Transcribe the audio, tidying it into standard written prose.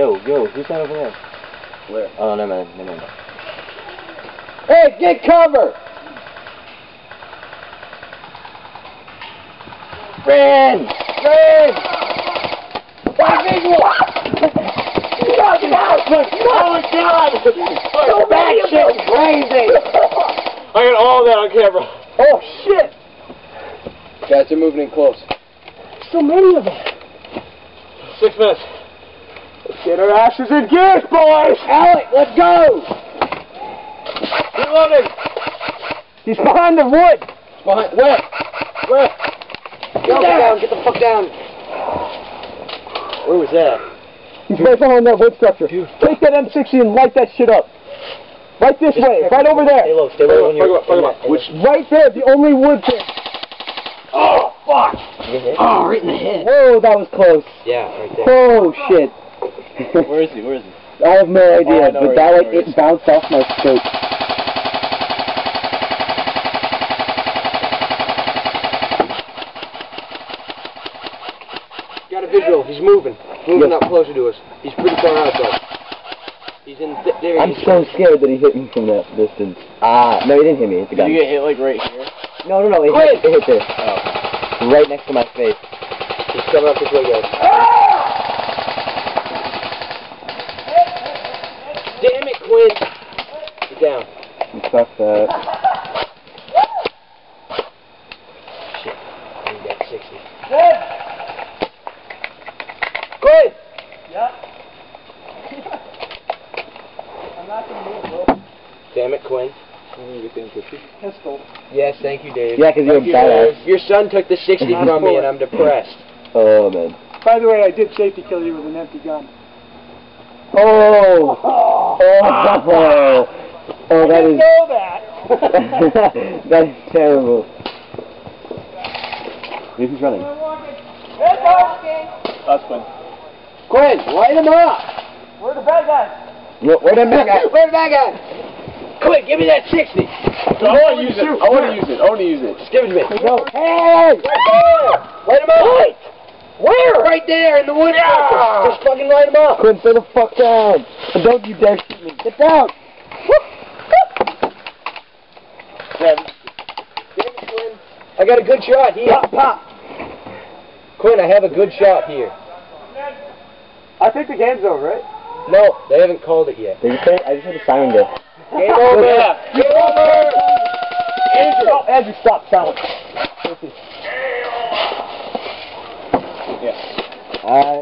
Go. Who's that over there? Where? Oh, never mind. Hey, get cover! Friend! Why visual? Oh my God! Your back shit's crazy! I got all that on camera. Oh shit! Guys, they're moving in close. So many of them. 6 minutes. Let's get our asses in gear, boys! Alec, let's go! Reloading! He's behind the wood! Behind where? Where? Get down! Get the fuck down! Where was that? He's right behind that wood structure. Take that M60 and light that shit up. Right this way, right over there. Stay low, when you're... Which? Right there, the only wood thing. Oh, fuck! Oh, right in the head. Whoa, that was close. Yeah, right there. Oh, shit. Where is he? I have no idea, I know but that, like, it bounced off my scope. Got a visual. He's moving. Moving up closer to us. He's pretty far out, though. He's in there. I'm so scared that he hit me from that distance. No, he didn't hit me. Hit the gun. Did you get hit like right here? No, it hit there. Oh. Right next to my face. He's coming up this way, guys. Damn it, Quinn! Get down. Fuck that. Shit. I need that 60. Quinn! Yeah. I'm not gonna move, bro. Damn it, Quinn. Pistol. Yes, thank you, Dave. Yeah, because you're a badass. Your son took the 60 from me and I'm depressed. Oh, man. By the way, I did safety kill you with an empty gun. Oh, that is... know that. That is terrible. Who's running? That's Quinn. Quinn, light him up! Where the bad guys? Where'd that guy? Where's that guy? Quinn, give me that 60! I want to use it. I want to use it. Just give it to me. No. Hey! Right there! Light him up! Light! Where? Right there in the wood. Yeah. Just fucking light him up. Quinn, stay the fuck down. And don't you dare shoot me. Get down. Damn it, Quinn. I got a good shot here. Pop. Quinn, I have a good shot here. I think the game's over, right? No, they haven't called it yet. Did you say? I just heard a siren go. Game over! Yeah. Game over! Andrew, stop, silence. I